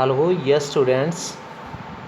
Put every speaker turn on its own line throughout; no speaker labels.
Hello, yes students.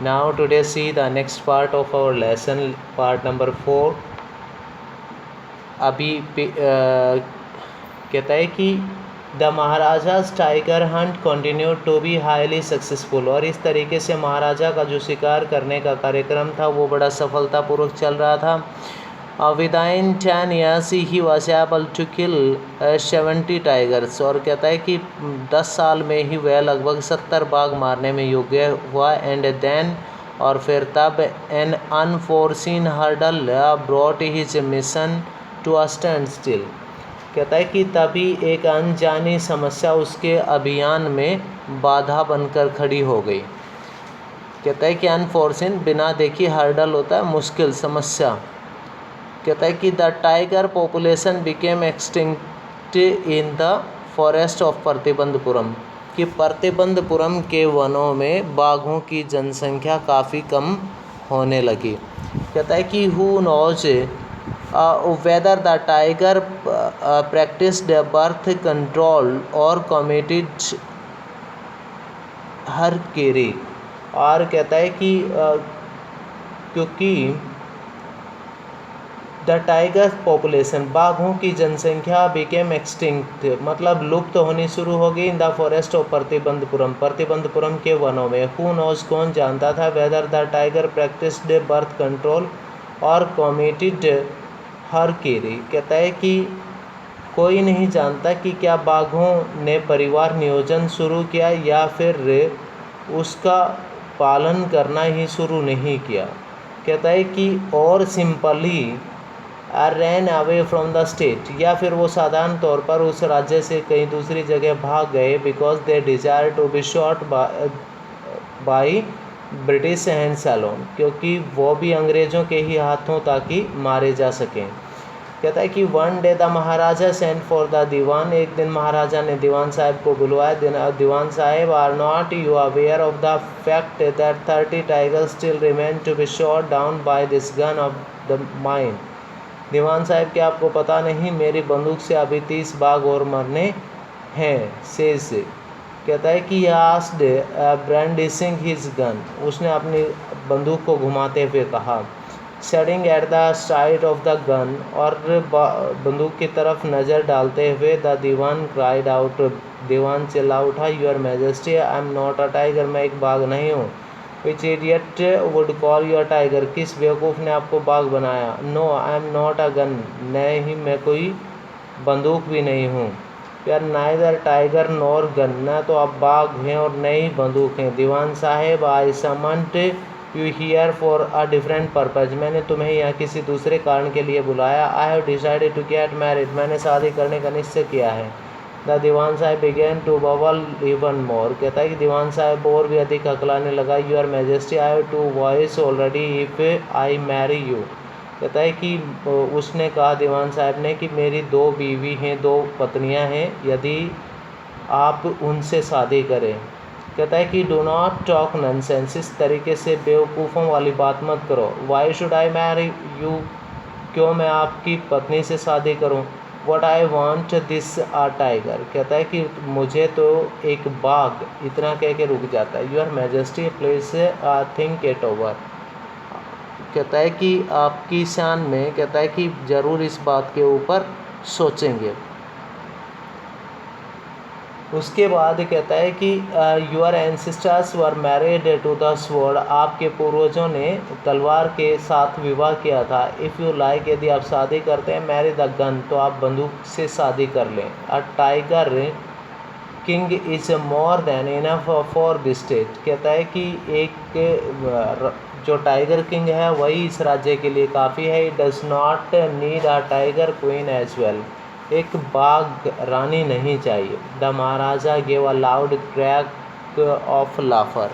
Now today see the next part of our lesson, part number 4. अभी कहता है कि the Maharaja's tiger hunt continue to be highly successful, और इस तरीके से महाराजा का जो शिकार करने का कार्यक्रम था वो बड़ा सफलतापूर्वक चल रहा था। Within 10 years he was able to kill 70 tigers, और कहता है कि 10 साल में ही वह लगभग 70 बाघ मारने में योग्य हुआ। एंड देन, और फिर तब, an unforeseen hurdle brought his mission to a standstill, कहता है कि तभी एक अनजानी समस्या उसके अभियान में बाधा बनकर खड़ी हो गई। कहता है कि अनफोर्सीन बिना देखी, हर्डल होता है मुश्किल, समस्या। कहता है कि the tiger population became extinct in the forest of Pratibandapuram, कि प्रतिबंधपुरम के वनों में बाघों की जनसंख्या काफ़ी कम होने लगी। कहता है कि who knows whether the tiger practised birth control और कमिटेड हरकिरी, और कहता है कि क्योंकि द टाइगर पॉपुलेशन, बाघों की जनसंख्या बिकेम एक्सटिंक्ट, मतलब लुप्त होनी शुरू हो गई, in the forest of Pratibandapuram, Pratibandapuram के वनों में। हु नोज, कौन जानता था, weather the tiger practised birth control और कमिटेड हरकिरी, कहता है कि कोई नहीं जानता कि क्या बाघों ने परिवार नियोजन शुरू किया या फिर उसका पालन करना ही शुरू नहीं किया। कहता है कि और simply ran away from the state, या फिर वो साधारण तौर पर उस राज्य से कहीं दूसरी जगह भाग गए, because they desire to be shot by British hands alone, क्योंकि वो भी अंग्रेज़ों के ही हाथों ताकि मारे जा सकें। कहता है कि one day the maharaja send for the dewan, एक दिन महाराजा ने दीवान साहब को बुलवाया। Dewan sahab, are not you aware of the fact that 30 tigers still remain to be shot down by this gun of the mine, दीवान साहब क्या आपको पता नहीं, मेरी बंदूक से अभी 30 बाघ और मरने हैं, सेज। कहता है कि आस्ड ब्रांडिशिंग हिज गन, उसने अपनी बंदूक को घुमाते हुए कहा। Standing at the side of the gun, और बंदूक की तरफ नज़र डालते हुए, द दीवान क्राइड आउट, दीवान चिल्ला उठा, your majesty I am not a tiger, मैं एक बाघ नहीं हूँ। Which idiot would call you a tiger, किस बेवकूफ़ ने आपको बाघ बनाया। No I am not a gun, नहीं मैं कोई बंदूक भी नहीं हूँ। यार नाइदर टाइगर नॉर गन, ना तो आप बाघ हैं और न ही बंदूक हैं। Dewan saheb, I summoned you here for a different purpose, मैंने तुम्हें यहाँ किसी दूसरे कारण के लिए बुलाया। I have decided to get married, मैंने शादी करने का निश्चय किया है। The dewan sahib began to babble even more, कहता है कि दीवान साहब और भी अधिक हकलाने लगा। Your majesty, I have 2 wives already if I marry you, कहता है कि उसने कहा दीवान साहब ने कि मेरी 2 बीवी हैं, 2 पत्नियां हैं, यदि आप उनसे शादी करें। कहता है कि डो नॉट टॉक नॉनसेंस, इस तरीके से बेवकूफ़ों वाली बात मत करो। Why should I marry you, क्यों मैं आपकी पत्नी से शादी करूं। What I want is a tiger, कहता है कि मुझे तो एक बाघ, इतना कह के रुक जाता है। Your majesty please think it over, कहता है कि आपकी शान में, कहता है कि ज़रूर इस बात के ऊपर सोचेंगे। उसके बाद कहता है कि your ancestors were married to the sword, आपके पूर्वजों ने तलवार के साथ विवाह किया था। इफ़ यू लाइक, यदि आप शादी करते हैं, मैरी द गन, तो आप बंदूक से शादी कर लें। A tiger king is more than enough for this state, कहता है कि एक जो टाइगर किंग है वही इस राज्य के लिए काफ़ी है। It does not need a tiger queen as well, एक बाघ रानी नहीं चाहिए। The maharaja gave a loud crack of laughter,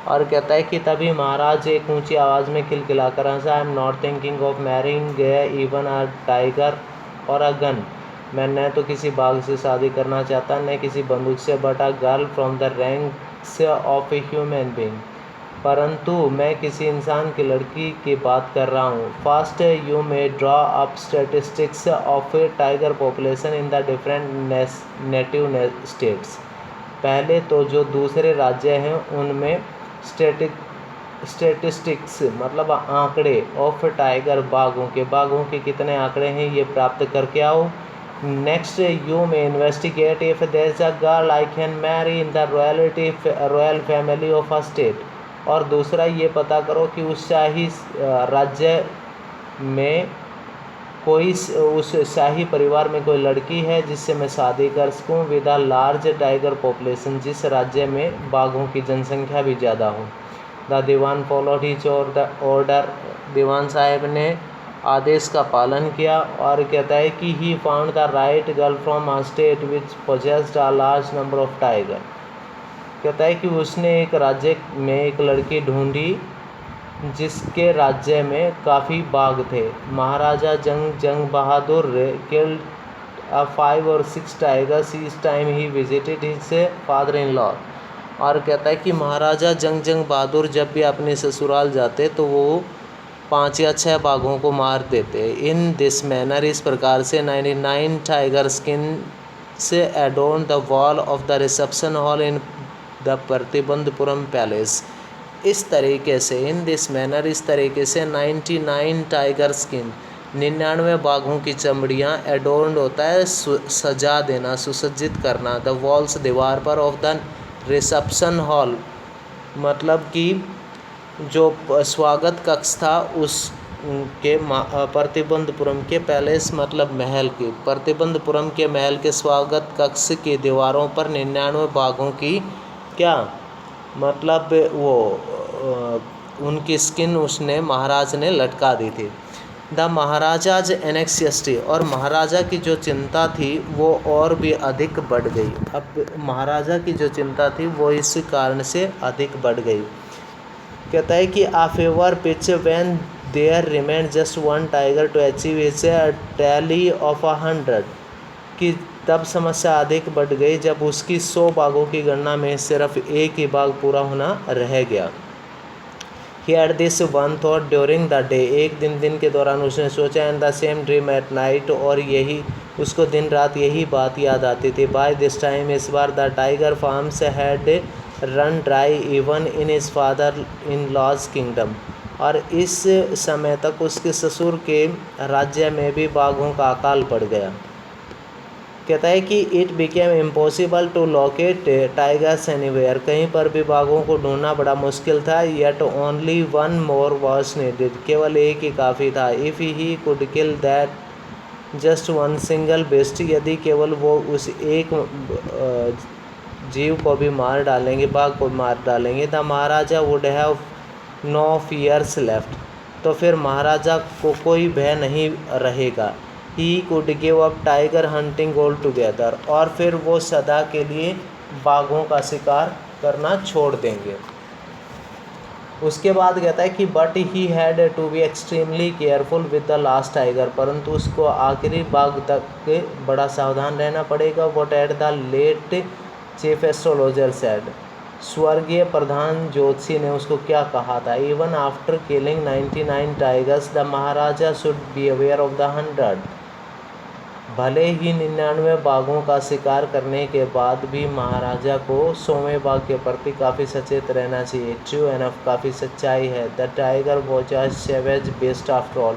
और कहता है कि तभी महाराज एक ऊंची आवाज़ में खिलखिलाकर हंसा। I am not thinking of marrying even a tiger or a gun, मैं न तो किसी बाघ से शादी करना चाहता, न किसी बंदूक से, but a girl from the ranks of a human being, परंतु मैं किसी इंसान की लड़की की बात कर रहा हूँ। First you may draw up statistics of A tiger population in the different native states, पहले तो जो दूसरे राज्य हैं उनमें स्टेटिस्टिक्स मतलब आंकड़े ऑफ टाइगर बाघों के कितने आंकड़े हैं ये प्राप्त करके आओ। Next you may investigate if there is a girl I can marry in the royal family of a state. और दूसरा ये पता करो कि उस शाही राज्य में उस शाही परिवार में कोई लड़की है जिससे मैं शादी कर सकूँ with a large tiger population, जिस राज्य में बाघों की जनसंख्या भी ज़्यादा हो। The dewan followed his order. दीवान साहब ने आदेश का पालन किया और कहता है कि he found the right girl from a state which possessed a large number of tiger. कहता है कि उसने एक राज्य में एक लड़की ढूंढी जिसके राज्य में काफ़ी बाघ थे। महाराजा जंग बहादुर killed 5 or 6 tigers each time he visited his father in law. और कहता है कि महाराजा जंग बहादुर जब भी अपने ससुराल जाते तो वो 5 या 6 बाघों को मार देते। इन दिस मैनर, इस प्रकार से 99 टाइगर स्किन से adorned the wall of the reception hall in the Pratibandapuram palace. इस तरीके से इन दिस मैनर, इस तरीके से 99 टाइगर स्किन 99 बाघों की चमड़ियाँ एडोर्न्ड होता है सजा देना, सुसज्जित करना, द वॉल्स दीवार पर ऑफ द रिसेप्शन हॉल मतलब कि जो स्वागत कक्ष था उस के प्रतिबंधपुरम के पैलेस मतलब महल की प्रतिबंधपुरम के महल के स्वागत कक्ष की दीवारों पर 99 बाघों की क्या मतलब वो उनकी स्किन उसने महाराज ने लटका दी थी। द महाराजाज एनेक्सियसिटी, और महाराजा की जो चिंता थी वो और भी अधिक बढ़ गई। अब महाराजा की जो चिंता थी वो इस कारण से अधिक बढ़ गई। कहता है कि a fever pitch when there remain just 1 tiger to achieve his tally of 100, कि तब समस्या अधिक बढ़ गई जब उसकी 100 बाघों की गणना में सिर्फ एक ही बाघ पूरा होना रह गया। He had this one thought during the day, एक दिन के दौरान उसने सोचा, and the same dream at night, और यही उसको दिन रात यही बात याद आती थी। बाय दिस टाइम, इस बार the tiger farms had run dry even in his father in law's kingdom, और इस समय तक उसके ससुर के राज्य में भी बाघों का अकाल पड़ गया। कहता है कि it became impossible to locate tigers anywhere, कहीं पर भी बाघों को ढूंढना बड़ा मुश्किल था। Yet only 1 more was needed, केवल एक ही काफ़ी था। If he could kill that just 1 single beast, यदि केवल वो उस एक जीव को भी मार डालेंगे, बाघ को मार डालेंगे, the maharaja would have no fears left, तो फिर महाराजा को कोई भय नहीं रहेगा। He could give up tiger hunting altogether, और फिर वो सदा के लिए बाघों का शिकार करना छोड़ देंगे। उसके बाद कहता है कि but he had to be extremely careful with the last tiger, परंतु उसको आखिरी बाघ तक बड़ा सावधान रहना पड़ेगा। What at the late chief astrologer said, स्वर्गीय प्रधान ज्योतिषी ने उसको क्या कहा था। Even after killing 99 tigers the maharaja should be aware of the 100, भले ही 99 बाघों का शिकार करने के बाद भी महाराजा को 100वें बाघ के प्रति काफ़ी सचेत रहना चाहिए। ट्रू एनफ, काफ़ी सच्चाई है। The tiger was a savage best after all,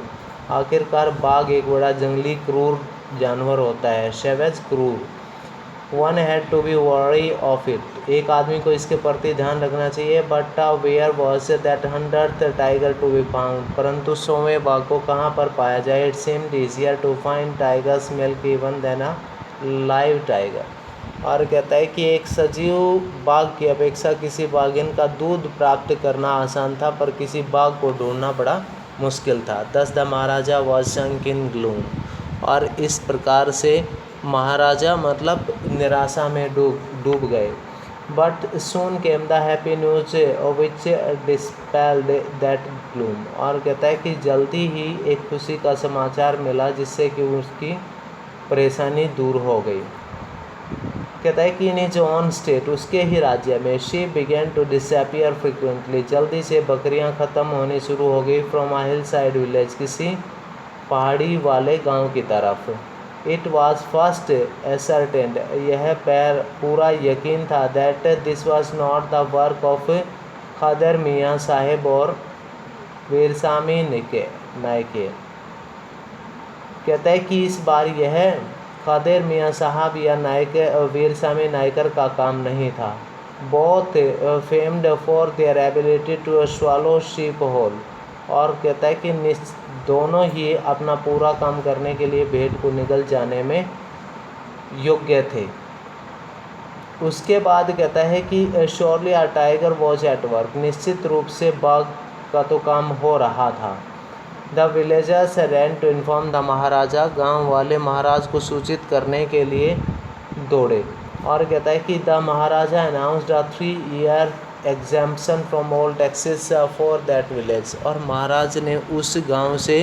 आखिरकार बाघ एक बड़ा जंगली क्रूर जानवर होता है। सैवेज, क्रूर। One had to be wary of it, एक आदमी को इसके प्रति ध्यान रखना चाहिए। But where was that 100th tiger to be found, परंतु 100वें बाघ को कहाँ पर पाया जाए। It seemed easier to find tiger's milk even than a live tiger, और कहता है कि एक सजीव बाघ की अपेक्षा किसी बाघिन का दूध प्राप्त करना आसान था, पर किसी बाघ को ढूंढना बड़ा मुश्किल था। दस the Maharaja was sunk in gloom, और इस प्रकार से महाराजा मतलब निराशा में डूब गए। But soon came the happy news which dispelled that gloom, और कहता है कि जल्दी ही एक खुशी का समाचार मिला जिससे कि उसकी परेशानी दूर हो गई। कहता है कि इन हिज ओन स्टेट, उसके ही राज्य में, she began to disappear frequently, जल्दी से बकरियां ख़त्म होनी शुरू हो गई। From a hillside village, किसी पहाड़ी वाले गांव की तरफ। इट वॉज फर्स्ट एसर्टेंड, यह पूरा यकीन था, that this was not the work of Khadar Miyan Saheb और वीरसामी नायके। कहता है कि इस बार यह खदर मियाँ साहब या वीरसामी नायकर का काम नहीं था। Both famed for their ability to swallow sheep whole, और कहता है कि दोनों ही अपना पूरा काम करने के लिए भेड़ को निगल जाने में योग्य थे। उसके बाद कहता है कि surely a tiger was at work, निश्चित रूप से बाघ का तो काम हो रहा था। The villagers ran to inform the maharaja, गांव वाले महाराज को सूचित करने के लिए दौड़े। और कहता है कि the Maharaja announced a 3-year exemption from all taxes for that village, और महाराज ने उस गांव से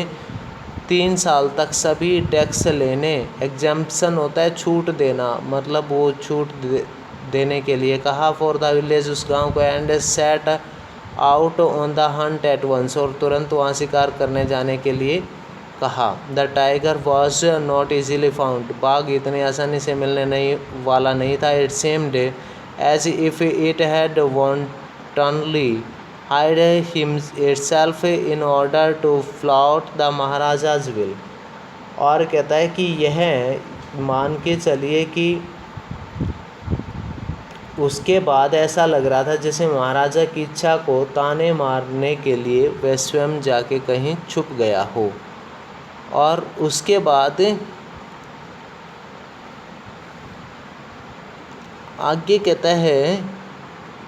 3 साल तक सभी टैक्स लेने, एग्जाम्पशन होता है छूट देना, मतलब वो छूट देने के लिए कहा, फॉर द विलेज, उस गांव को, and set out on the hunt at once, और तुरंत वहाँ शिकार करने जाने के लिए कहा। The tiger was not easily found, बाघ इतनी आसानी से मिलने वाला नहीं था। It seemed as if it had wantonly hide itself in order to flout the maharaja's will, और कहता है कि यह मान के चलिए कि उसके बाद ऐसा लग रहा था जैसे महाराजा की इच्छा को ताने मारने के लिए वह स्वयं जाके कहीं छुप गया हो। और उसके बाद आगे कहता है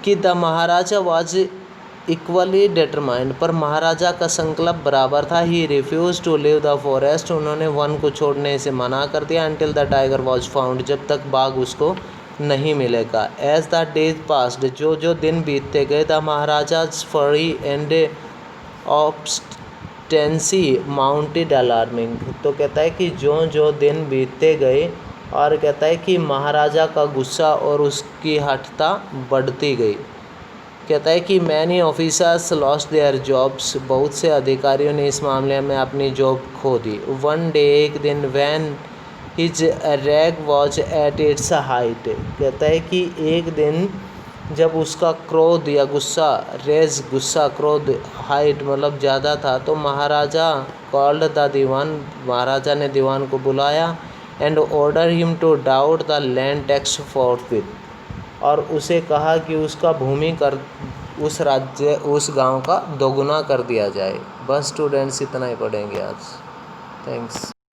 कि the maharaja was equally determined, पर महाराजा का संकल्प बराबर था। He refused to leave the forest, उन्होंने वन को छोड़ने से मना कर दिया। Until the tiger was found, जब तक बाघ उसको नहीं मिलेगा। एज द डेज पास्ड, जो जो दिन बीतते गए, द महाराजाज फरी एंड ऑब्स्टेंसी माउंटेड अलार्मिंग, तो कहता है कि जो जो दिन बीतते गए, और कहता है कि महाराजा का गुस्सा और उसकी हठता बढ़ती गई। कहता है कि many officers lost their jobs, बहुत से अधिकारियों ने इस मामले में अपनी जॉब खो दी। वन डे, एक दिन, when his rage was at its height, कहता है कि एक दिन जब उसका क्रोध या गुस्सा, रेज गुस्सा, क्रोध, हाइट मतलब ज़्यादा था, तो महाराजा कॉल्ड द दीवान, महाराजा ने दीवान को बुलाया, एंड ऑर्डर हिम टू डाउट द लैंड टैक्स फॉरफिट, और उसे कहा कि उसका भूमि कर उस राज्य उस गांव का दोगुना कर दिया जाए। बस स्टूडेंट्स, इतना ही पढ़ेंगे आज। थैंक्स।